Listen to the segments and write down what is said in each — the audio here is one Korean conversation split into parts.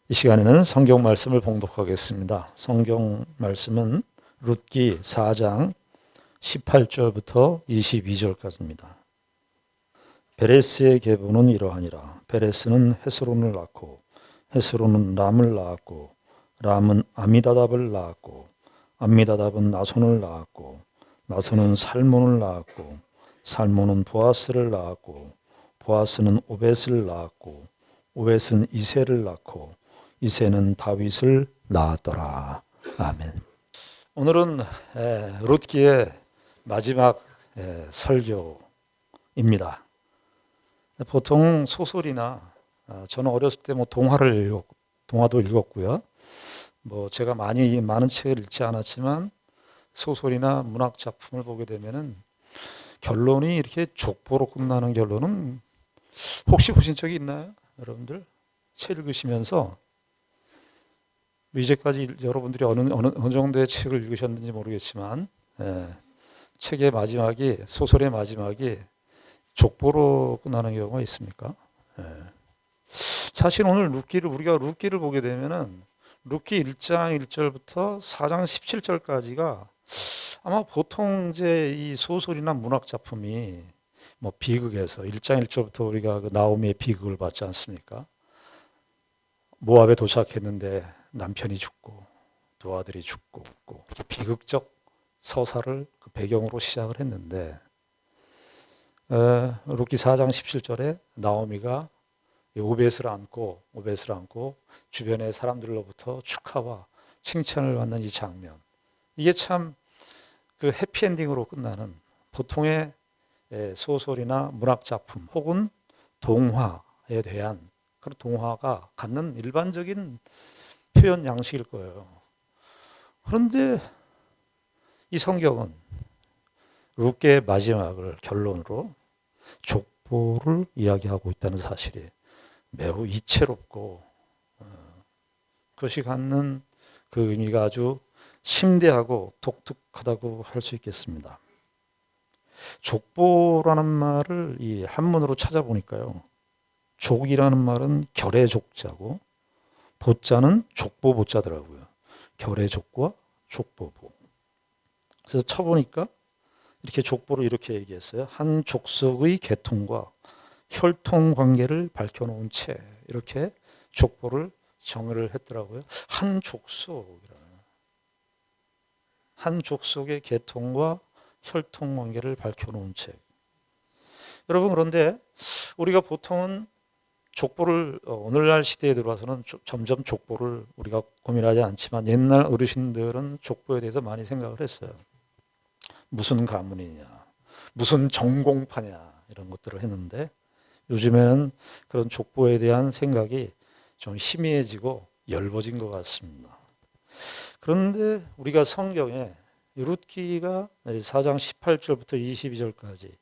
이 시간에는 성경 말씀을 봉독하겠습니다. 성경 말씀은 룻기 4장 18절부터 22절까지입니다. 베레스의 계보는 이러하니라. 베레스는 헤스론을 낳고 헤스론은 람을 낳았고 람은 아미다답을 낳았고 아미다답은 나손을 낳았고 나손은 살몬을 낳았고 살몬은 보아스를 낳았고 보아스는 오벳을 낳았고 오벳은 이새를 낳고 이새는 다윗을 낳았더라. 아멘. 오늘은 룻기의 마지막 설교입니다. 보통 소설이나 저는 어렸을 때 동화도 읽었고요. 제가 많은 책을 읽지 않았지만 소설이나 문학 작품을 보게 되면은 결론이 이렇게 족보로 끝나는 결론은 혹시 보신 적이 있나요? 여러분들 책 읽으시면서 이제까지 여러분들이 어느 정도의 책을 읽으셨는지 모르겠지만 책의 마지막이 소설의 마지막이 족보로 끝나는 경우가 있습니까? 사실 오늘 우리가 룻기를 보게 되면은 룻기 1장 1절부터 4장 17절까지가 아마 보통 이제 이 소설이나 문학 작품이 비극에서 1장 1절부터 우리가 그 나오미의 비극을 봤지 않습니까? 모압에 도착했는데 남편이 죽고 두 아들이 죽고 비극적 서사를 그 배경으로 시작을 했는데 룻기 4장 17절에 나오미가 오벳을 안고 주변의 사람들로부터 축하와 칭찬을 받는 이 장면, 이게 참 그 해피엔딩으로 끝나는 보통의 소설이나 문학 작품 혹은 동화에 대한 그런 동화가 갖는 일반적인 표현 양식일 거예요. 그런데 이 성경은 룻기의 마지막을 결론으로 족보를 이야기하고 있다는 사실이 매우 이채롭고 그것이 갖는 그 의미가 아주 심대하고 독특하다고 할 수 있겠습니다. 족보라는 말을 이 한문으로 찾아보니까요. 족이라는 말은 결의 족자고 보자는 족보 보자더라고요. 결의 족과 족보보. 그래서 쳐보니까 이렇게 족보를 이렇게 얘기했어요. 한 족속의 계통과 혈통 관계를 밝혀놓은 책, 이렇게 족보를 정의를 했더라고요. 한 족속의 계통과 혈통 관계를 밝혀놓은 책. 여러분, 그런데 우리가 보통은 족보를 오늘날 시대에 들어와서는 점점 족보를 우리가 고민하지 않지만 옛날 어르신들은 족보에 대해서 많이 생각을 했어요. 무슨 가문이냐, 무슨 전공파냐, 이런 것들을 했는데 요즘에는 그런 족보에 대한 생각이 좀 희미해지고 엷어진 것 같습니다. 그런데 우리가 성경에 룻기가 4장 18절부터 22절까지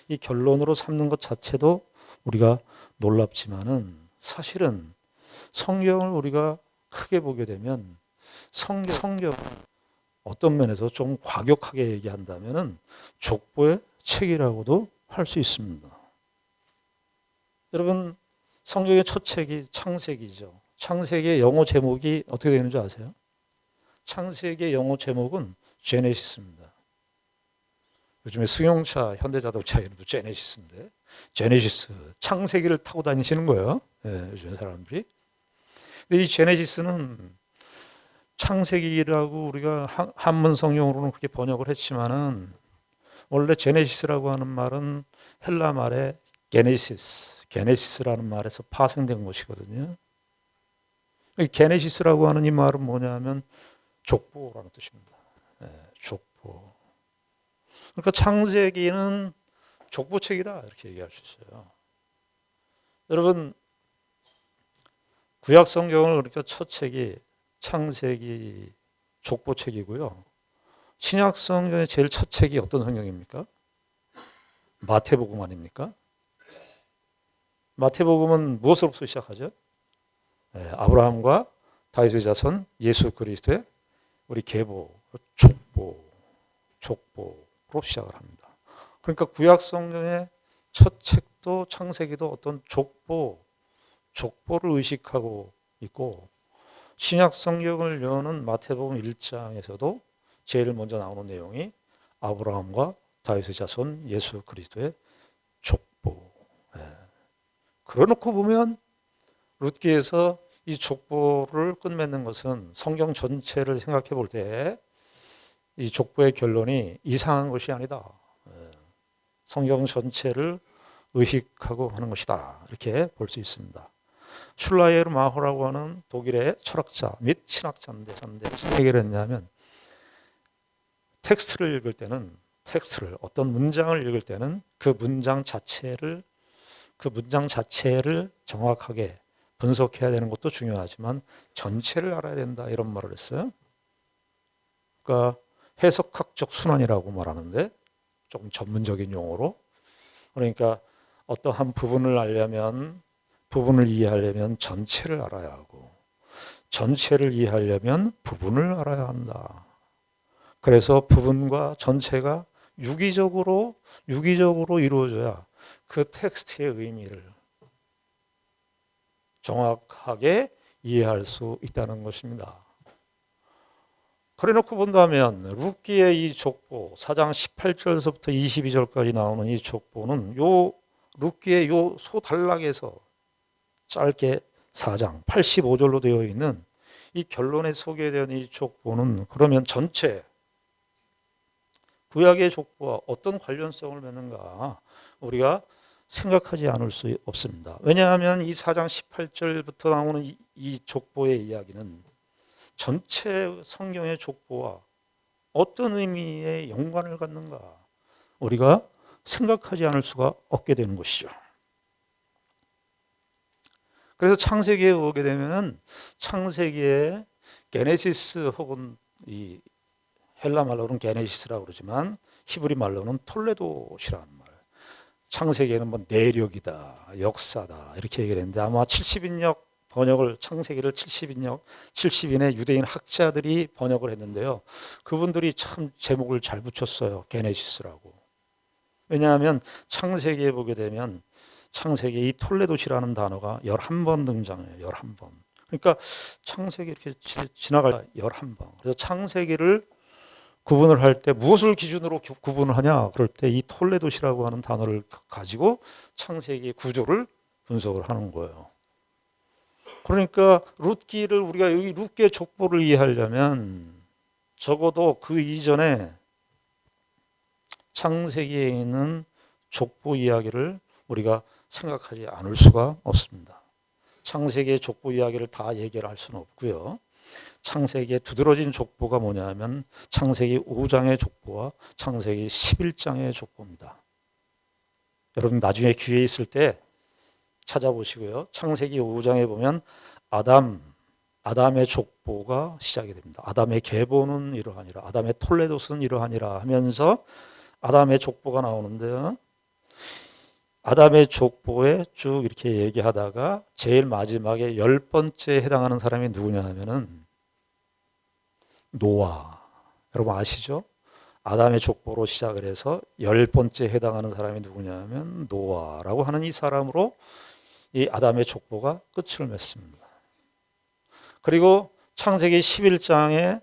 이 결론으로 삼는 것 자체도 우리가 놀랍지만은 사실은 성경을 우리가 크게 보게 되면 성경 어떤 면에서 좀 과격하게 얘기한다면은 족보의 책이라고도 할 수 있습니다. 여러분, 성경의 첫 책이 창세기죠. 창세기의 영어 제목이 어떻게 되는 줄 아세요? 창세기의 영어 제목은 제네시스입니다. 요즘에 승용차 현대자동차 이름도 제네시스인데 제네시스, 창세기를 타고 다니시는 거예요. 요즘 사람들이. 근데 이 제네시스는 창세기라고 우리가 한문 성경으로는 그렇게 번역을 했지만은 원래 제네시스라고 하는 말은 헬라 말의 게네시스라는 말에서 파생된 것이거든요. 게네시스라고 하는 이 말은 뭐냐면 족보라는 뜻입니다. 족보. 그러니까 창세기는 족보책이다, 이렇게 얘기할 수 있어요. 여러분, 구약 성경을 그러니까 첫 책이 창세기 족보책이고요. 신약 성경의 제일 첫 책이 어떤 성경입니까? 마태복음 아닙니까? 마태복음은 무엇으로부터 시작하죠? 아브라함과 다윗의 자손 예수 그리스도의 우리 계보, 족보로 시작을 합니다. 그러니까 구약 성경의 첫 책도 창세기도 어떤 족보를 의식하고 있고 신약 성경을 여는 마태복음 1장에서도 제일 먼저 나오는 내용이 아브라함과 다윗의 자손 예수 그리스도의 족보. 그러놓고 보면 룻기에서 이 족보를 끝맺는 것은 성경 전체를 생각해 볼 때 이 족보의 결론이 이상한 것이 아니다. 성경 전체를 의식하고 하는 것이다. 이렇게 볼 수 있습니다. 슐라이에르 마호라고 하는 독일의 철학자 및 신학자인데 무슨 얘기를 했냐면 텍스트를 읽을 때는 어떤 문장을 읽을 때는 그 문장 자체를 정확하게 분석해야 되는 것도 중요하지만 전체를 알아야 된다 이런 말을 했어요. 그러니까 해석학적 순환이라고 말하는데 조금 전문적인 용어로 그러니까 어떠한 부분을 이해하려면 전체를 알아야 하고 전체를 이해하려면 부분을 알아야 한다. 그래서 부분과 전체가 유기적으로 이루어져야 그 텍스트의 의미를 정확하게 이해할 수 있다는 것입니다. 그래놓고 본다면 룻기의 이 족보 4장 18절에서부터 22절까지 나오는 이 족보는 룻기의 소단락에서 짧게 4장 85절로 되어 있는 이 결론에 소개된 이 족보는 그러면 전체 구약의 족보와 어떤 관련성을 맺는가 우리가 생각하지 않을 수 없습니다. 왜냐하면 이 4장 18절부터 나오는 이 족보의 이야기는 전체 성경의 족보와 어떤 의미의 연관을 갖는가 우리가 생각하지 않을 수가 없게 되는 것이죠. 그래서 창세기에 오게 되면 창세기에 게네시스 혹은 이 헬라 말로는 게네시스라고 그러지만 히브리 말로는 톨레도시라는 말. 창세기에는 뭐 내력이다, 역사다 이렇게 얘기를 했는데 아마 70인역 번역을 창세기를 70인의 유대인 학자들이 번역을 했는데요. 그분들이 참 제목을 잘 붙였어요. 게네시스라고. 왜냐하면 창세기에 보게 되면 창세기에 이 톨레도시라는 단어가 11번 등장해요. 11번. 그러니까 창세기 이렇게 지나갈 11번. 그래서 창세기를 구분을 할 때 무엇을 기준으로 구분을 하냐? 그럴 때 이 톨레도시라고 하는 단어를 가지고 창세기의 구조를 분석을 하는 거예요. 그러니까 룻기를 우리가 여기 룻기의 족보를 이해하려면 적어도 그 이전에 창세기에 있는 족보 이야기를 우리가 생각하지 않을 수가 없습니다. 창세기의 족보 이야기를 다 얘기를 할 수는 없고요. 창세기의 두드러진 족보가 뭐냐면 창세기 5장의 족보와 창세기 11장의 족보입니다. 여러분 나중에 기회 있을 때 찾아보시고요. 창세기 5장에 보면 아담의 족보가 시작이 됩니다. 아담의 계보는 이러하니라, 아담의 톨레도스는 이러하니라 하면서 아담의 족보가 나오는데요. 아담의 족보에 쭉 이렇게 얘기하다가 제일 마지막에 10번째 해당하는 사람이 누구냐 하면은 노아. 여러분 아시죠? 아담의 족보로 시작을 해서 10번째 해당하는 사람이 누구냐 하면 노아라고 하는 이 사람으로 이 아담의 족보가 끝을 맺습니다. 그리고 창세기 11장에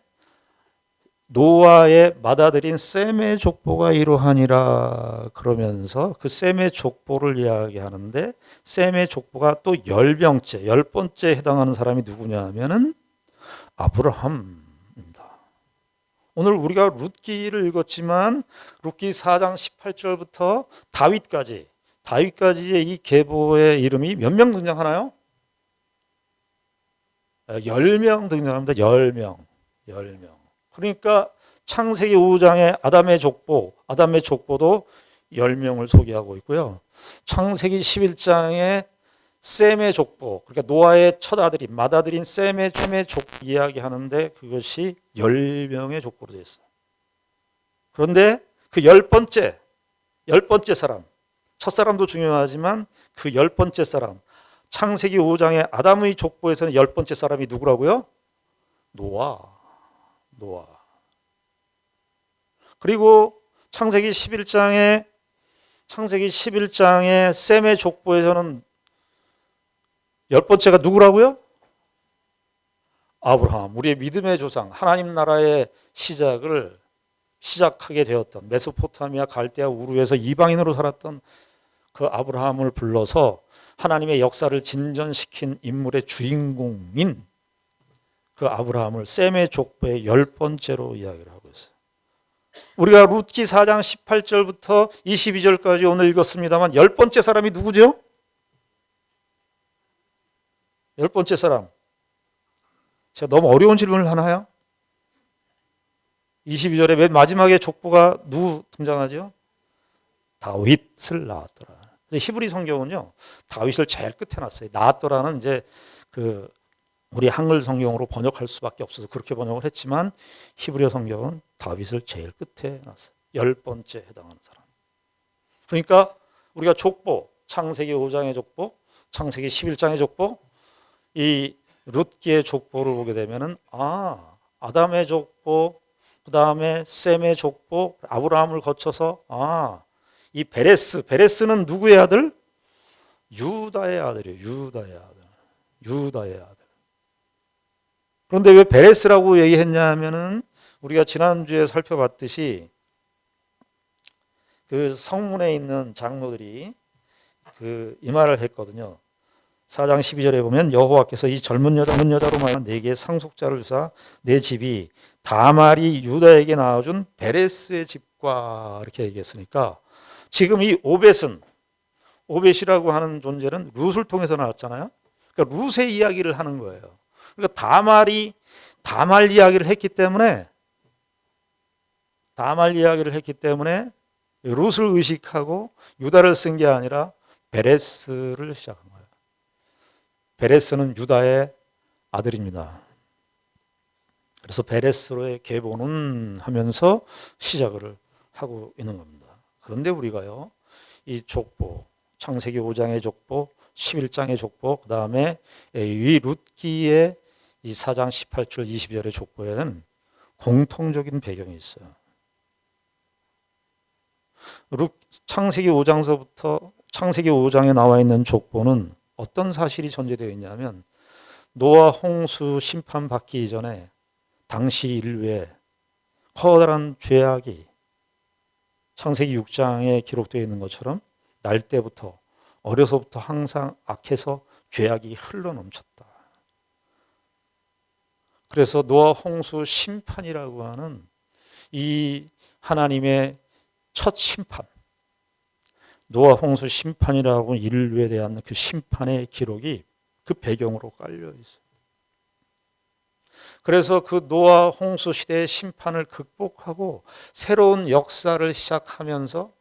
노아의 맏아들인 셈의 족보가 이러하니라 그러면서 그 셈의 족보를 이야기하는데 셈의 족보가 또 10번째 해당하는 사람이 누구냐 하면은 아브라함입니다. 오늘 우리가 룻기를 읽었지만 룻기 4장 18절부터 다윗까지의 이 계보의 이름이 몇 명 등장하나요? 10명 등장합니다. 10명. 그러니까 창세기 5장의 아담의 족보도 10명을 소개하고 있고요. 창세기 11장의 셈의 족보, 그러니까 노아의 첫 아들이 맏아들인 셈의 족보 이야기하는데 그것이 10명의 족보로 되어 있어요. 그런데 그 10번째 사람, 첫 사람도 중요하지만 그 10번째 사람, 창세기 5장의 아담의 족보에서는 10번째 사람이 누구라고요? 노아. 그리고 창세기 11장의 셈의 족보에서는 10번째가 누구라고요? 아브라함, 우리의 믿음의 조상, 하나님 나라의 시작하게 되었던 메소포타미아 갈대아 우르에서 이방인으로 살았던 그 아브라함을 불러서 하나님의 역사를 진전시킨 인물의 주인공인 그 아브라함을 셈의 족보의 10번째로 이야기를 하고 있어요. 우리가 룻기 4장 18절부터 22절까지 오늘 읽었습니다만 10번째 사람이 누구죠? 10번째 사람. 제가 너무 어려운 질문을 하나요? 22절에 맨 마지막에 족보가 누구 등장하죠? 다윗을 낳았더라. 히브리 성경은요, 다윗을 제일 끝에 놨어요. 낳았더라는 이제 우리 한글 성경으로 번역할 수밖에 없어서 그렇게 번역을 했지만 히브리어 성경은 다윗을 제일 끝에 놨어요. 10번째 해당하는 사람. 그러니까 우리가 족보, 창세기 5장의 족보, 창세기 11장의 족보, 이 룻기의 족보를 보게 되면은 아담의 족보, 그 다음에 셈의 족보, 아브라함을 거쳐서 이 베레스는 누구의 아들? 유다의 아들이에요. 유다의 아들. 그런데 왜 베레스라고 얘기했냐 하면은 우리가 지난주에 살펴봤듯이 그 성문에 있는 장로들이 이 말을 했거든요. 4장 12절에 보면 여호와께서 이 젊은 여자로 말하는 네개의 상속자를 주사 내 집이 다말이 유다에게 낳아준 베레스의 집과 이렇게 얘기했으니까 지금 이 오벳이라고 하는 존재는 룻을 통해서 나왔잖아요. 그러니까 룻의 이야기를 하는 거예요. 그러니까 다말 이야기를 했기 때문에 룻을 의식하고 유다를 쓴 게 아니라 베레스를 시작한 거예요. 베레스는 유다의 아들입니다. 그래서 베레스로의 계보는 하면서 시작을 하고 있는 겁니다. 그런데 우리가요, 이 족보, 창세기 5장의 족보, 11장의 족보, 그 다음에 이 룻기의 이 4장 18절 20절의 족보에는 공통적인 배경이 있어요. 창세기 5장서부터 창세기 5장에 나와 있는 족보는 어떤 사실이 전제되어 있냐면 노아 홍수 심판 받기 이전에 당시 인류의 커다란 죄악이 창세기 6장에 기록되어 있는 것처럼 날 때부터 어려서부터 항상 악해서 죄악이 흘러넘쳤다. 그래서 노아 홍수 심판이라고 하는 이 하나님의 첫 심판, 노아 홍수 심판이라고 인류에 대한 그 심판의 기록이 그 배경으로 깔려 있어요. 그래서 그 노아 홍수 시대의 심판을 극복하고 새로운 역사를 시작하면서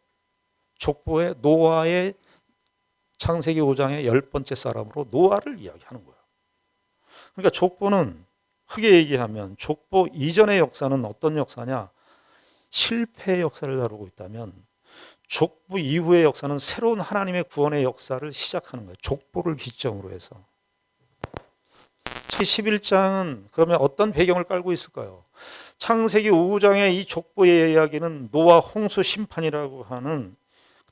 족보에 노아의 창세기 5장의 10번째 사람으로 노아를 이야기하는 거예요. 그러니까 족보는 크게 얘기하면 족보 이전의 역사는 어떤 역사냐? 실패의 역사를 다루고 있다면 족보 이후의 역사는 새로운 하나님의 구원의 역사를 시작하는 거예요. 족보를 기점으로 해서. 11장은 그러면 어떤 배경을 깔고 있을까요? 창세기 5장의 이 족보의 이야기는 노아 홍수 심판이라고 하는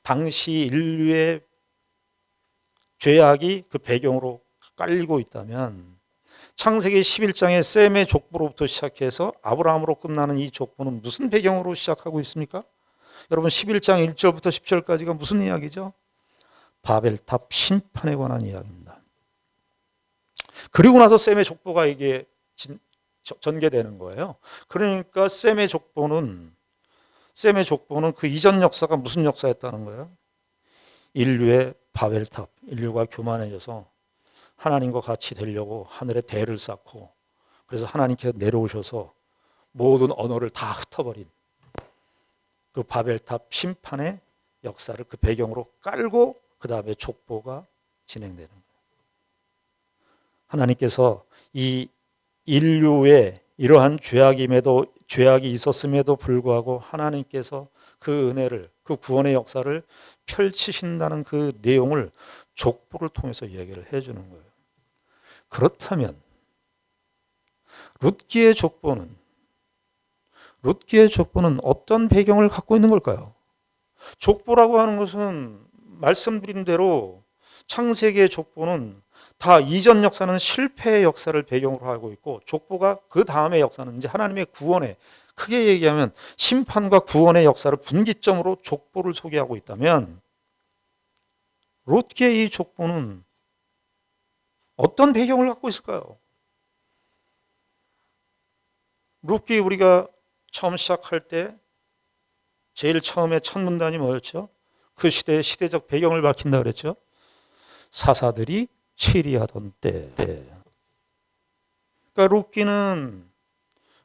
당시 인류의 죄악이 그 배경으로 깔리고 있다면 창세기 11장의 셈의 족보로부터 시작해서 아브라함으로 끝나는 이 족보는 무슨 배경으로 시작하고 있습니까? 여러분 11장 1절부터 10절까지가 무슨 이야기죠? 바벨탑 심판에 관한 이야기입니다. 그리고 나서 셈의 족보가 이게 전개되는 거예요. 그러니까 셈의 족보는 그 이전 역사가 무슨 역사였다는 거예요? 인류의 바벨탑, 인류가 교만해져서 하나님과 같이 되려고 하늘에 대를 쌓고 그래서 하나님께서 내려오셔서 모든 언어를 다 흩어버린 그 바벨탑 심판의 역사를 그 배경으로 깔고 그 다음에 족보가 진행되는 거예요. 하나님께서 이 인류의 이러한 죄악이 있었음에도 불구하고 하나님께서 그 은혜를, 그 구원의 역사를 펼치신다는 그 내용을 족보를 통해서 이야기를 해주는 거예요. 그렇다면 룻기의 족보는 어떤 배경을 갖고 있는 걸까요? 족보라고 하는 것은 말씀드린 대로 창세기의 족보는 다 이전 역사는 실패의 역사를 배경으로 하고 있고 족보가 그 다음의 역사는 이제 하나님의 구원의, 크게 얘기하면 심판과 구원의 역사를 분기점으로 족보를 소개하고 있다면 롯기의 이 족보는 어떤 배경을 갖고 있을까요? 롯기 우리가 처음 시작할 때 제일 처음에 첫 문단이 뭐였죠? 그 시대의 시대적 배경을 밝힌다 그랬죠? 사사들이 치리하던 때. 그러니까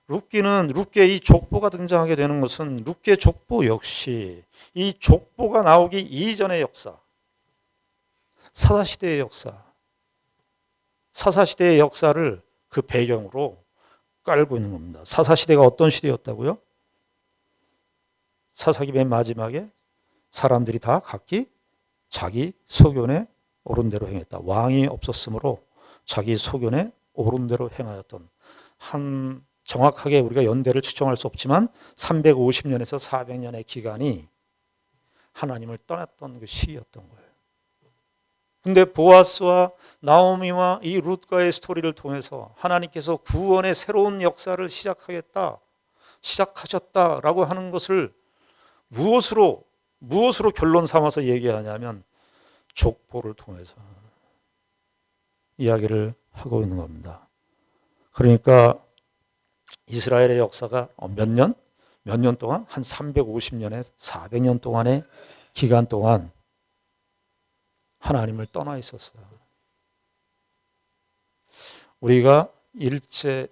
룻기의 이 족보가 등장하게 되는 것은 룻기의 족보 역시 이 족보가 나오기 이전의 역사, 사사시대의 역사, 사사시대의 역사를 그 배경으로 깔고 있는 겁니다. 사사시대가 어떤 시대였다고요? 사사기 맨 마지막에 사람들이 다 각기 자기 소견에 옳은 대로 행했다. 왕이 없었으므로 자기 소견에 옳은 대로 행하였던, 한 정확하게 우리가 연대를 추정할 수 없지만 350년에서 400년의 기간이 하나님을 떠났던 그 시기였던 거예요. 근데 보아스와 나오미와 이 룻과의 스토리를 통해서 하나님께서 구원의 새로운 역사를 시작하셨다라고 하는 것을 무엇으로 결론 삼아서 얘기하냐면 족보를 통해서 이야기를 하고 있는 겁니다. 그러니까 이스라엘의 역사가 몇 년 동안 한 350년에 400년 동안의 기간 동안 하나님을 떠나 있었어요. 우리가 일제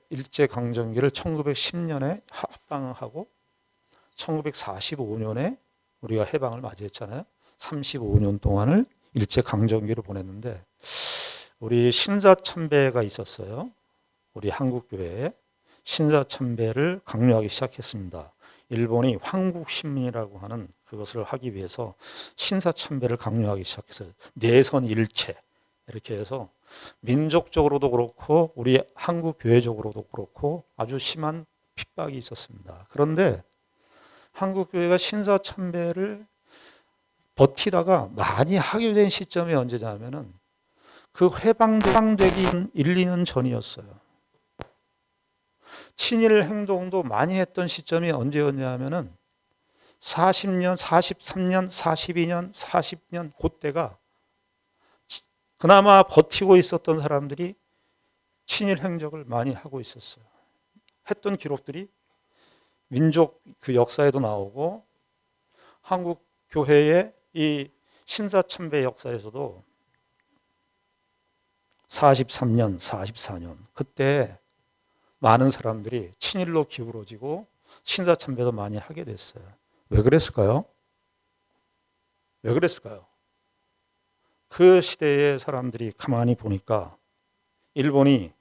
강점기를 1910년에 합방하고 1945년에 우리가 해방을 맞이했잖아요. 35년 동안을 일제 강점기로 보냈는데 우리 신사참배가 있었어요. 우리 한국교회에 신사참배를 강요하기 시작했습니다. 일본이 황국신민이라고 하는 그것을 하기 위해서 신사참배를 강요하기 시작했어요. 내선 일체 이렇게 해서 민족적으로도 그렇고 우리 한국교회적으로도 그렇고 아주 심한 핍박이 있었습니다. 그런데 한국교회가 신사참배를 버티다가 많이 하게 된 시점이 언제냐면은 그 해방되기 1, 2년 전이었어요. 친일 행동도 많이 했던 시점이 언제였냐면은 40년, 43년, 42년, 40년 그때가 그나마 버티고 있었던 사람들이 친일 행적을 많이 하고 있었어요. 했던 기록들이 민족 그 역사에도 나오고 한국 교회의 이 신사참배 역사에서도 43년, 44년 그때 많은 사람들이 친일로 기울어지고 신사참배도 많이 하게 됐어요. 왜 그랬을까요? 왜 그랬을까요? 그 시대의 사람들이 가만히 보니까 일본이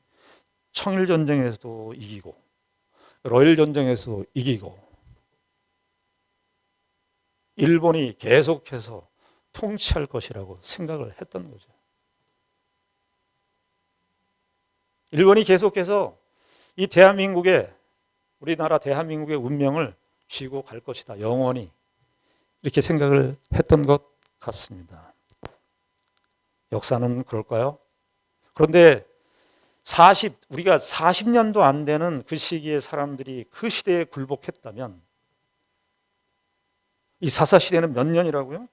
청일전쟁에서도 이기고 러일전쟁에서도 이기고 일본이 계속해서 통치할 것이라고 생각을 했던 거죠. 일본이 계속해서 이 대한민국의 우리나라 대한민국의 운명을 쥐고 갈 것이다. 영원히 이렇게 생각을 했던 것 같습니다. 역사는 그럴까요? 그런데 우리가 40년도 안 되는 그 시기에 사람들이 그 시대에 굴복했다면 이 사사시대는 몇 년이라고요?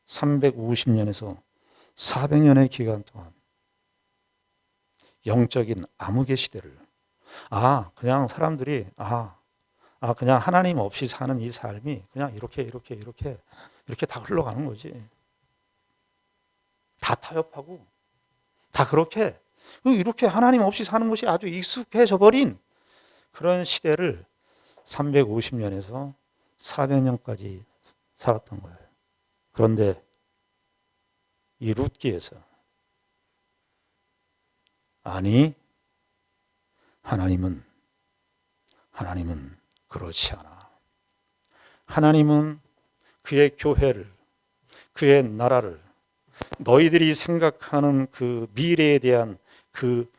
350년에서 400년의 기간 동안 영적인 암흑의 시대를 그냥 사람들이 그냥 하나님 없이 사는 이 삶이 그냥 이렇게 다 흘러가는 거지. 다 타협하고 다 이렇게 하나님 없이 사는 것이 아주 익숙해져 버린 그런 시대를 350년에서 400년까지 살았던 거예요. 그런데 이 룻기에서 하나님은 그렇지 않아. 하나님은 그의 교회를, 그의 나라를, 너희들이 생각하는 그 미래에 대한 그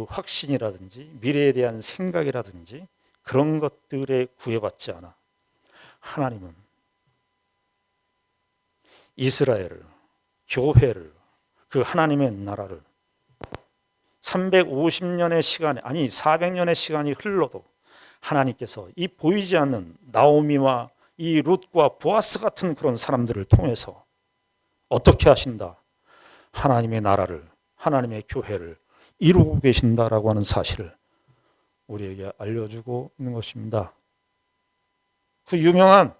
확신이라든지 미래에 대한 생각이라든지 그런 것들에 구애받지 않아. 하나님은 이스라엘을, 교회를, 그 하나님의 나라를 350년의 시간이, 아니 400년의 시간이 흘러도 하나님께서 이 보이지 않는 나오미와 이 룻과 보아스 같은 그런 사람들을 통해서 어떻게 하신다? 하나님의 나라를, 하나님의 교회를 이루고 계신다라고 하는 사실을 우리에게 알려주고 있는 것입니다. 그 유명한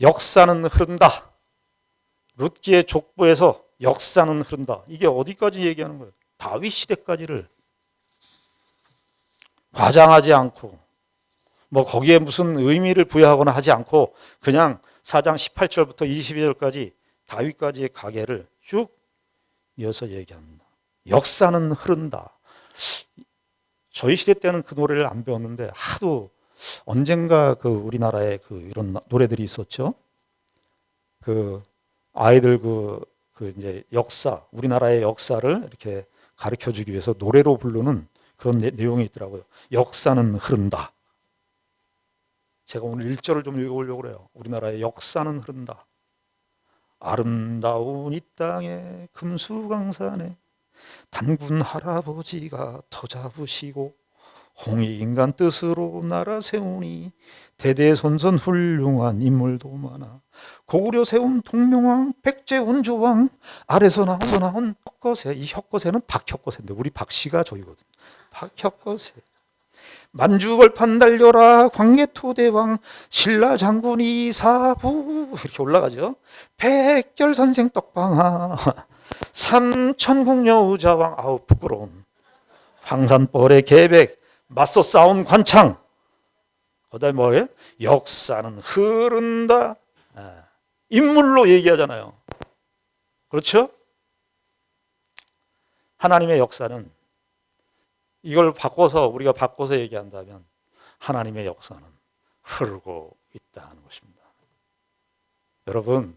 역사는 흐른다. 룻기의 족보에서 역사는 흐른다. 이게 어디까지 얘기하는 거예요? 다윗 시대까지를 과장하지 않고 뭐 거기에 무슨 의미를 부여하거나 하지 않고 그냥 4장 18절부터 22절까지 다윗까지의 가계를 쭉 이어서 얘기합니다. 역사는 흐른다. 저희 시대 때는 그 노래를 안 배웠는데 하도 언젠가 그 우리나라에 그 이런 노래들이 있었죠. 그 아이들 그 이제 역사, 우리나라의 역사를 이렇게 가르쳐 주기 위해서 노래로 부르는 그런 내용이 있더라고요. 역사는 흐른다. 제가 오늘 1절을 좀 읽어보려고 그래요. 우리나라의 역사는 흐른다. 아름다운 이 땅에 금수강산에 단군 할아버지가 터 잡으시고 홍익인간 뜻으로 나라 세우니 대대손손 훌륭한 인물도 많아. 고구려 세운 동명왕 백제운조왕 아래서 나온 혁거세. 이 혁거세는 박혁거세인데 우리 박씨가 저이거든. 박혁거세. 만주벌판 달려라 광개토대왕 신라장군이 사부 이렇게 올라가죠. 백결선생 떡방아 삼천궁여우자왕. 아우 부끄러운. 황산벌의 계백 맞서 싸운 관창. 그다음에 뭐예요? 역사는 흐른다. 인물로 얘기하잖아요. 그렇죠? 하나님의 역사는 이걸 바꿔서 우리가 바꿔서 얘기한다면 하나님의 역사는 흐르고 있다는 것입니다. 여러분,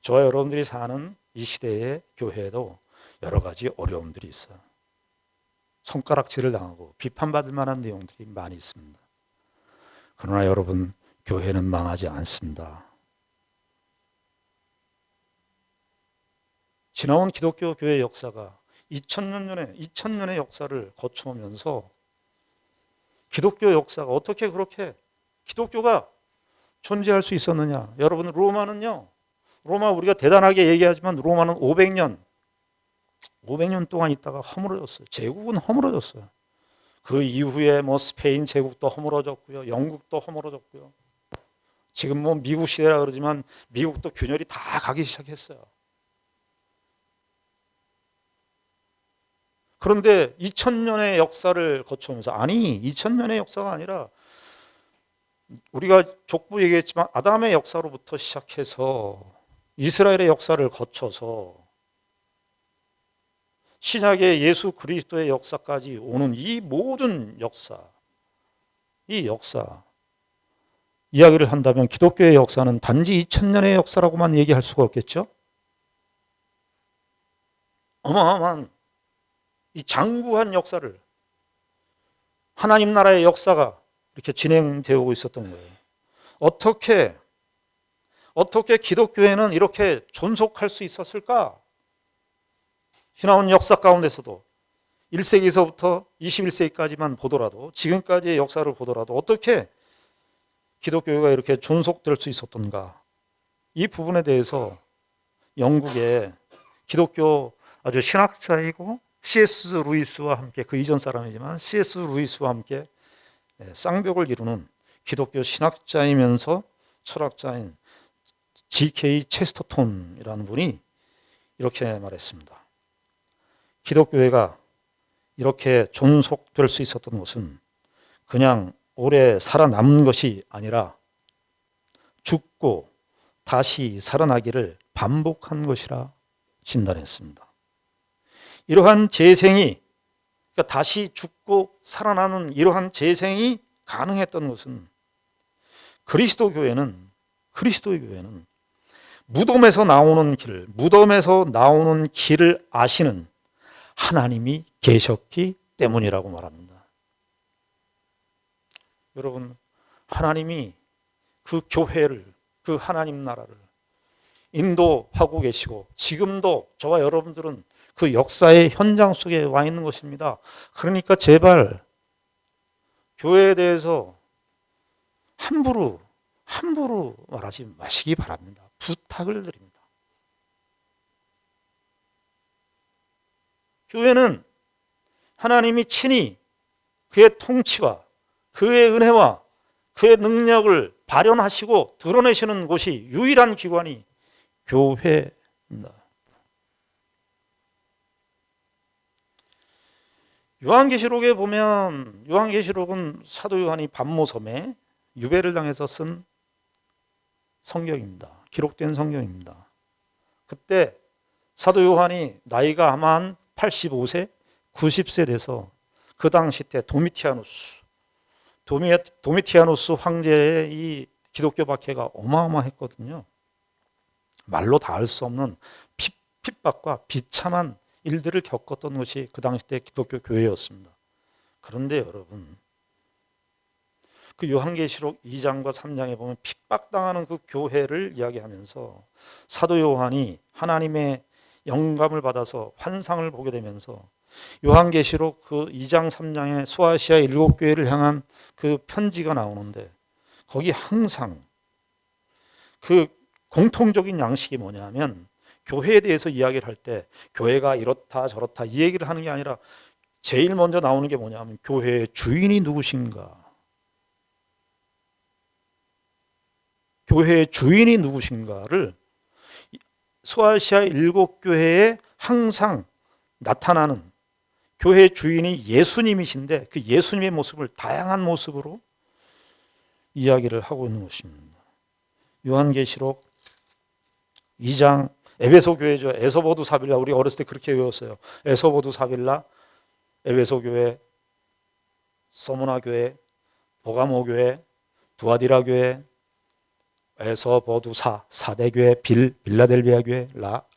저와 여러분들이 사는 이 시대의 교회에도 여러 가지 어려움들이 있어요. 손가락질을 당하고 비판받을 만한 내용들이 많이 있습니다. 그러나 여러분, 교회는 망하지 않습니다. 지나온 기독교 교회 역사가 2000년의 역사를 거쳐오면서 기독교 역사가 어떻게 그렇게 기독교가 존재할 수 있었느냐. 여러분, 로마는요, 로마 우리가 대단하게 얘기하지만 로마는 500년 동안 있다가 허물어졌어요. 제국은 허물어졌어요. 그 이후에 뭐 스페인 제국도 허물어졌고요. 영국도 허물어졌고요. 지금 뭐 미국 시대라 그러지만 미국도 균열이 다 가기 시작했어요. 그런데 2000년의 역사를 거쳐오면서, 아니 2000년의 역사가 아니라 우리가 족보 얘기했지만 아담의 역사로부터 시작해서 이스라엘의 역사를 거쳐서 신약의 예수 그리스도의 역사까지 오는 이 모든 역사, 이 역사 이야기를 한다면 기독교의 역사는 단지 2000년의 역사라고만 얘기할 수가 없겠죠? 어마어마한 이 장구한 역사를, 하나님 나라의 역사가 이렇게 진행되고 있었던 거예요. 어떻게 기독교회는 이렇게 존속할 수 있었을까? 지나온 역사 가운데서도 1세기에서부터 21세기까지만 보더라도, 지금까지의 역사를 보더라도 어떻게 기독교회가 이렇게 존속될 수 있었던가? 이 부분에 대해서 영국의 기독교 아주 신학자이고 C.S. 루이스와 함께, 그 이전 사람이지만 C.S. 루이스와 함께 쌍벽을 이루는 기독교 신학자이면서 철학자인 G.K. 체스터톤이라는 분이 이렇게 말했습니다. 기독교회가 이렇게 존속될 수 있었던 것은 그냥 오래 살아남은 것이 아니라 죽고 다시 살아나기를 반복한 것이라 진단했습니다. 이러한 재생이, 그러니까 다시 죽고 살아나는 이러한 재생이 가능했던 것은 그리스도의 교회는 무덤에서 나오는 길을 아시는 하나님이 계셨기 때문이라고 말합니다. 여러분, 하나님이 그 교회를, 그 하나님 나라를 인도하고 계시고 지금도 저와 여러분들은 그 역사의 현장 속에 와 있는 것입니다. 그러니까 제발 교회에 대해서 함부로 말하지 마시기 바랍니다. 부탁을 드립니다. 교회는 하나님이 친히 그의 통치와 그의 은혜와 그의 능력을 발현하시고 드러내시는 곳이 유일한 기관이 교회입니다. 요한계시록에 보면, 요한계시록은 사도 요한이 반모섬에 유배를 당해서 쓴 성경입니다. 기록된 성경입니다. 그때 사도 요한이 나이가 아마 한 85세, 90세 돼서 그 당시 때 도미티아누스 황제의 이 기독교 박해가 어마어마했거든요. 말로 다 알 수 없는 핍박과 비참한 일들을 겪었던 것이 그 당시 때 기독교 교회였습니다. 그런데 여러분, 그 요한계시록 2장과 3장에 보면 핍박당하는 그 교회를 이야기하면서 사도 요한이 하나님의 영감을 받아서 환상을 보게 되면서 요한계시록 그 2장 3장에 소아시아 7교회를 향한 그 편지가 나오는데 거기 항상 그 공통적인 양식이 뭐냐면 교회에 대해서 이야기를 할 때 교회가 이렇다 저렇다 이 얘기를 하는 게 아니라 제일 먼저 나오는 게 뭐냐면 교회의 주인이 누구신가, 교회의 주인이 누구신가를 소아시아 7교회에 항상 나타나는 교회의 주인이 예수님이신데 그 예수님의 모습을 다양한 모습으로 이야기를 하고 있는 것입니다. 요한계시록 2장 에베소 교회죠. 에소보두 사빌라, 우리 어렸을 때 그렇게 외웠어요. 에소보두 사빌라, 에베소 교회, 서문화 교회, 보가모 교회, 두아디라 교회, 에소보두 사대 교회, 빌라델비아 교회,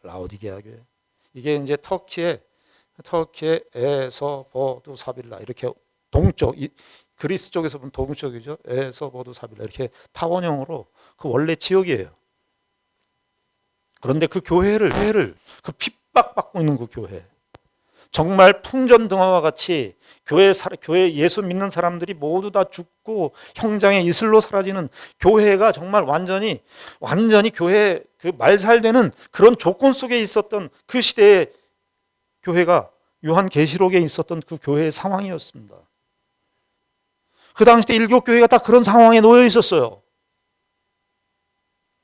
라오디게아 교회. 이게 이제 터키의 에소보두 사빌라, 이렇게 동쪽, 그리스 쪽에서 보면 동쪽이죠. 에소보두 사빌라, 이렇게 타원형으로 그 원래 지역이에요. 그런데 그 교회를 그 핍박받고 있는 그 교회, 정말 풍전등화와 같이 교회 예수 믿는 사람들이 모두 다 죽고 형장의 이슬로 사라지는 교회가 정말 완전히 교회 그 말살되는 그런 조건 속에 있었던 그 시대의 교회가 요한계시록에 있었던 그 교회의 상황이었습니다. 그 당시 때 일곱 교회가 다 그런 상황에 놓여 있었어요.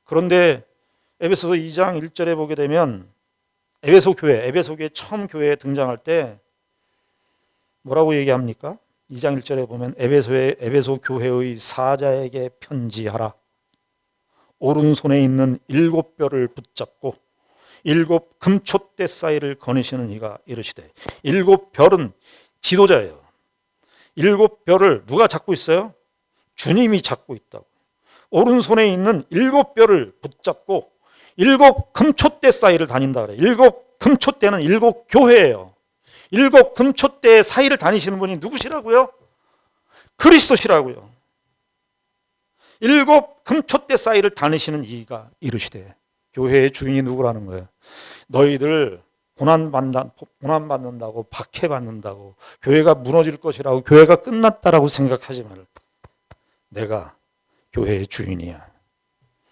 그런데 에베소서 2장 1절에 보게 되면 에베소 교회 처음 교회에 등장할 때 뭐라고 얘기합니까? 2장 1절에 보면 에베소 교회의 사자에게 편지하라. 오른손에 있는 7뼈를 붙잡고 7 금촛대 사이를 거니시는 이가 이르시되, 7뼈는 지도자예요. 7뼈를 누가 잡고 있어요? 주님이 잡고 있다고. 오른손에 있는 7뼈를 붙잡고 7 금촛대 사이를 다닌다 그래요. 7 금촛대는 7 교회예요. 7 금촛대 사이를 다니시는 분이 누구시라고요? 그리스도시라고요. 7 금촛대 사이를 다니시는 이가 이르시되, 교회의 주인이 누구라는 거예요? 너희들 고난받는다고, 박해받는다고, 교회가 무너질 것이라고, 교회가 끝났다라고 생각하지 말라. 내가 교회의 주인이야.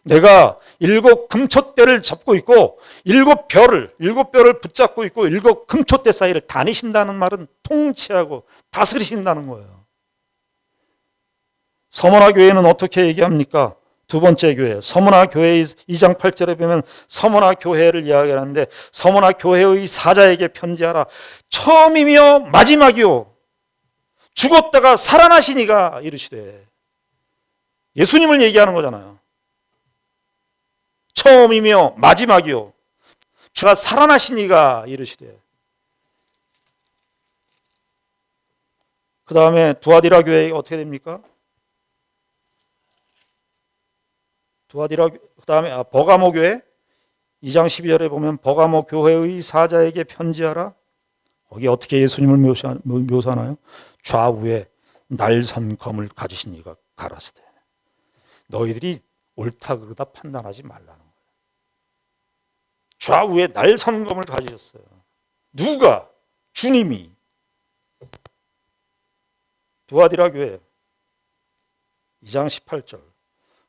내가 7 금촛대를 잡고 있고 7뼈를 붙잡고 있고 7 금촛대 사이를 다니신다는 말은 통치하고 다스리신다는 거예요. 서머나 교회는 어떻게 얘기합니까? 두 번째 교회, 서머나 교회의 2장 8절에 보면 서머나 교회를 이야기하는데, 서머나 교회의 사자에게 편지하라. 처음이며 마지막이요, 죽었다가 살아나신 이가 이르시되, 예수님을 얘기하는 거잖아요. 처음이며 마지막이요, 주가 살아나신 이가 이르시되. 그 다음에 두아디라 교회가 어떻게 됩니까? 그 다음에 버가모 교회 2장 12절에 보면 버가모 교회의 사자에게 편지하라. 거기 어떻게 예수님을 묘사하나요? 좌우에 날선 검을 가지신 이가 가라사대. 너희들이 옳다 그르다 판단하지 말라는 거예요. 좌우에 날선 검을 가지셨어요. 누가? 주님이. 두아디라 교회 2장 18절.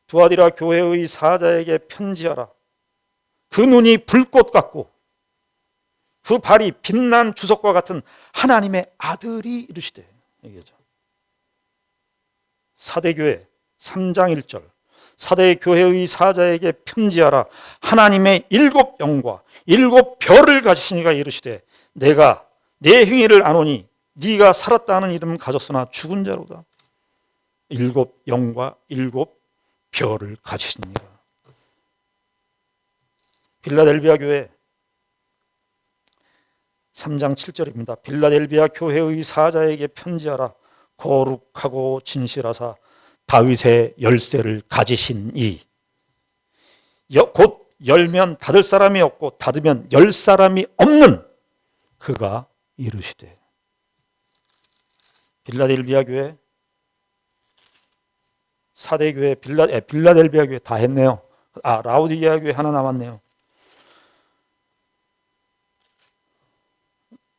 두아디라 교회의 사자에게 편지하라. 그 눈이 불꽃 같고 그 발이 빛난 주석과 같은 하나님의 아들이 이르시되. 얘기하죠. 사대교회 3장 1절. 사대교회의 사자에게 편지하라. 하나님의 7영과 7별을 가지시니가 이르시되 내가 내 행위를 아노니 네가 살았다 하는 이름은 가졌으나 죽은 자로다. 7영과 7별을 가지시니가. 빌라델비아 교회 3장 7절입니다. 빌라델비아 교회의 사자에게 편지하라. 거룩하고 진실하사 다윗의 열쇠를 가지신 이. 곧 열면 닫을 사람이 없고 닫으면 열 사람이 없는 그가 이르시되. 빌라델비아 교회, 사대교회, 빌라델비아 교회 다 했네요. 라우디게아 교회 하나 남았네요.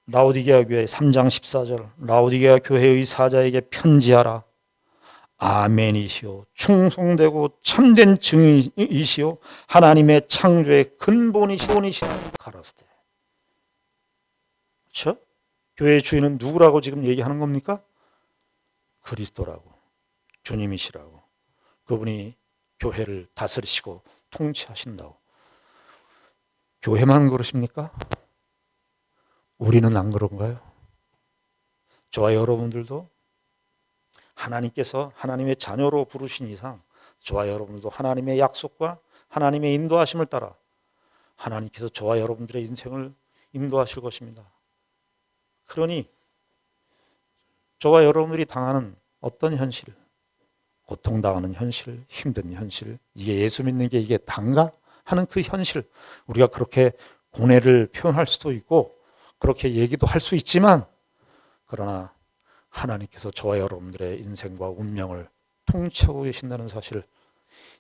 라우디게아 교회 3장 14절. 라우디게아 교회의 사자에게 편지하라. 아멘이시오. 충성되고 참된 증인이시오. 하나님의 창조의 근본이시오니 가라사대. 그렇죠? 교회의 주인은 누구라고 지금 얘기하는 겁니까? 그리스도라고. 주님이시라고. 그분이 교회를 다스리시고 통치하신다고. 교회만 그러십니까? 우리는 안 그런가요? 저와 여러분들도 하나님께서 하나님의 자녀로 부르신 이상 저와 여러분들도 하나님의 약속과 하나님의 인도하심을 따라 하나님께서 저와 여러분들의 인생을 인도하실 것입니다. 그러니 저와 여러분들이 당하는 어떤 현실, 고통당하는 현실, 힘든 현실, 이게 예수 믿는 게 이게 단가? 하는 그 현실, 우리가 그렇게 고뇌를 표현할 수도 있고 그렇게 얘기도 할 수 있지만, 그러나 하나님께서 저와 여러분들의 인생과 운명을 통치하고 계신다는 사실을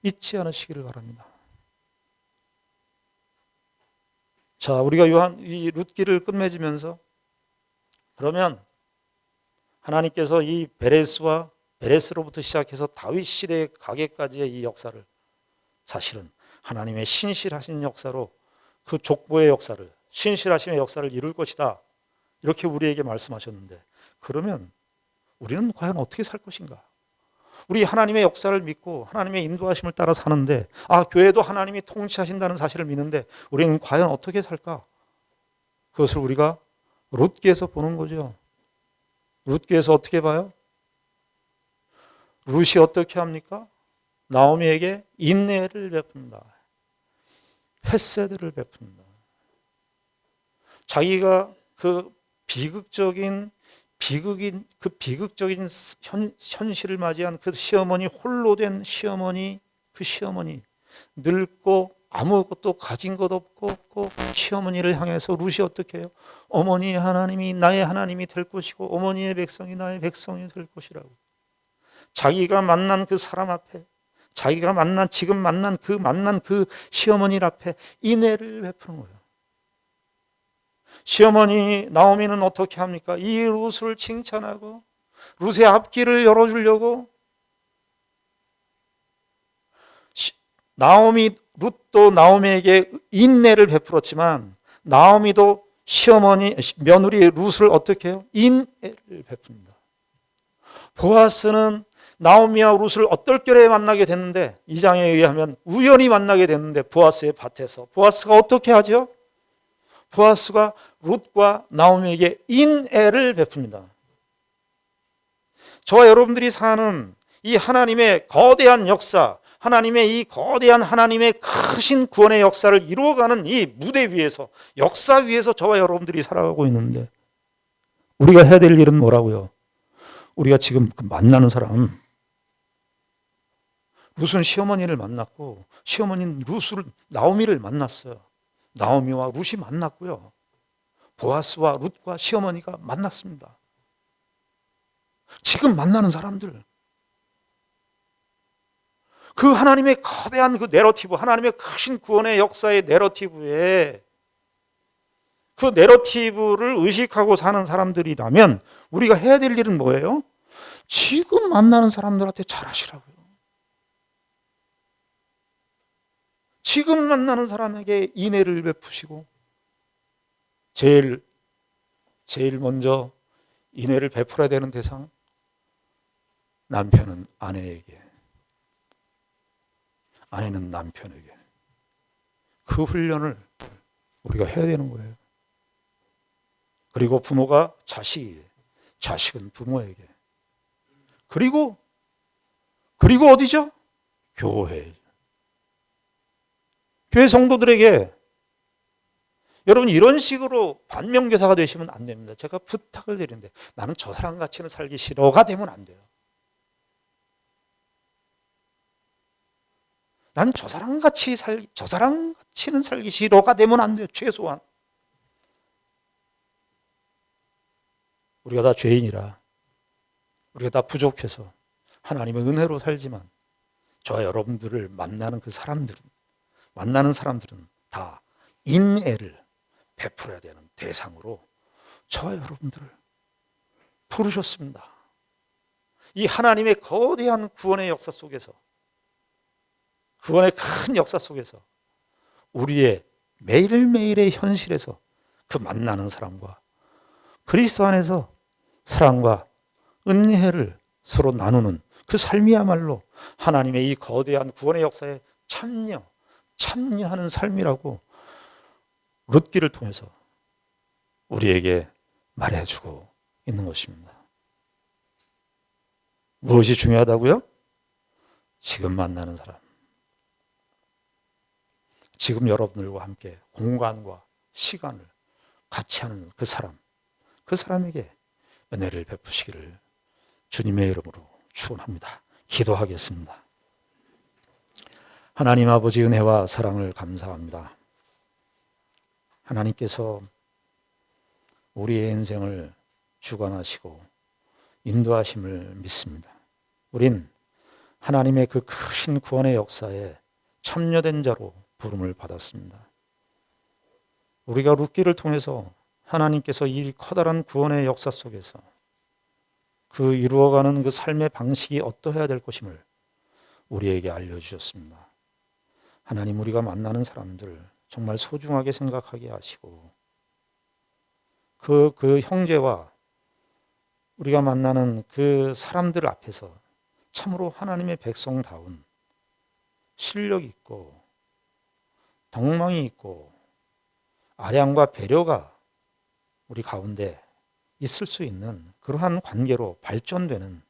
잊지 않으시기를 바랍니다. 자, 우리가 이 룻기를 끝맺으면서 그러면 하나님께서 이 베레스로부터 시작해서 다윗 시대에 가기까지의 이 역사를 사실은 하나님의 신실하신 역사로 그 족보의 역사를, 신실하심의 역사를 이룰 것이다, 이렇게 우리에게 말씀하셨는데, 그러면 우리는 과연 어떻게 살 것인가? 우리 하나님의 역사를 믿고 하나님의 인도하심을 따라 사는데, 교회도 하나님이 통치하신다는 사실을 믿는데 우리는 과연 어떻게 살까? 그것을 우리가 룻기에서 보는 거죠. 룻기에서 어떻게 봐요? 룻이 어떻게 합니까? 나오미에게 인내를 베푼다. 헤세드를 베푼다. 자기가 그 비극적인 현실을 맞이한 그 시어머니, 홀로 된 시어머니, 그 시어머니, 늙고 아무것도 가진 것 없고 시어머니를 향해서 룻이 어떻게 해요? 어머니 하나님이 나의 하나님이 될 것이고 어머니의 백성이 나의 백성이 될 것이라고. 자기가 만난 그 사람 앞에, 자기가 지금 만난 그 시어머니 앞에 인애를 베푸는 거예요. 시어머니 나오미는 어떻게 합니까? 이 룻을 칭찬하고 룻의 앞길을 열어주려고 룻도 나오미에게 인내를 베풀었지만 나오미도 며느리 룻을 어떻게 해요? 인애를 베풉니다. 보아스는 나오미와 룻을 어떨결에 만나게 됐는데, 2장에 의하면 우연히 만나게 됐는데, 보아스의 밭에서 보아스가 어떻게 하죠? 보아스가 룻과 나오미에게 인애를 베풉니다. 저와 여러분들이 사는 이 하나님의 거대한 역사, 하나님의 이 거대한 하나님의 크신 구원의 역사를 이루어가는 이 무대 위에서, 역사 위에서 저와 여러분들이 살아가고 있는데, 우리가 해야 될 일은 뭐라고요? 우리가 지금 만나는 사람은, 룻은 시어머니를 만났고 시어머니는 나오미를 만났어요. 나오미와 룻이 만났고요, 보아스와 룻과 시어머니가 만났습니다. 지금 만나는 사람들, 그 하나님의 거대한 그 내러티브, 하나님의 크신 구원의 역사의 내러티브에 그 내러티브를 의식하고 사는 사람들이라면 우리가 해야 될 일은 뭐예요? 지금 만나는 사람들한테 잘하시라고요. 지금 만나는 사람에게 인애를 베푸시고, 제일 먼저 인애를 베풀어야 되는 대상, 남편은 아내에게, 아내는 남편에게. 그 훈련을 우리가 해야 되는 거예요. 그리고 부모가 자식에게, 자식은 부모에게. 그리고 어디죠? 교회. 교회 성도들에게. 여러분, 이런 식으로 반면교사가 되시면 안 됩니다. 제가 부탁을 드리는데, 나는 저 사람 같이는 살기 싫어가 되면 안 돼요. 난 저 사람 같이는 살기 싫어가 되면 안 돼요. 최소한. 우리가 다 죄인이라, 우리가 다 부족해서 하나님의 은혜로 살지만, 저와 여러분들을 만나는 사람들은 다 인애를 베풀어야 되는 대상으로 저와 여러분들을 부르셨습니다. 이 하나님의 거대한 구원의 역사 속에서, 구원의 큰 역사 속에서 우리의 매일매일의 현실에서 그 만나는 사람과 그리스도 안에서 사랑과 은혜를 서로 나누는 그 삶이야말로 하나님의 이 거대한 구원의 역사에 참여하는 삶이라고 룻기를 통해서 우리에게 말해주고 있는 것입니다. 무엇이 중요하다고요? 지금 만나는 사람, 지금 여러분들과 함께 공간과 시간을 같이 하는 그 사람에게 은혜를 베푸시기를 주님의 이름으로 축원합니다. 기도하겠습니다. 하나님 아버지, 은혜와 사랑을 감사합니다. 하나님께서 우리의 인생을 주관하시고 인도하심을 믿습니다. 우린 하나님의 그 크신 구원의 역사에 참여된 자로 부름을 받았습니다. 우리가 룻기를 통해서 하나님께서 이 커다란 구원의 역사 속에서 그 이루어가는 그 삶의 방식이 어떠해야 될 것임을 우리에게 알려주셨습니다. 하나님, 우리가 만나는 사람들 정말 소중하게 생각하게 하시고, 그 형제와 우리가 만나는 그 사람들 앞에서 참으로 하나님의 백성다운 실력 있고 덕망이 있고 아량과 배려가 우리 가운데 있을 수 있는 그러한 관계로 발전되는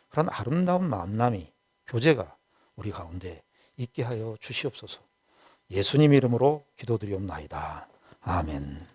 그런 아름다운 만남이, 교제가 우리 가운데 있게 하여 주시옵소서. 예수님 이름으로 기도드리옵나이다. 아멘.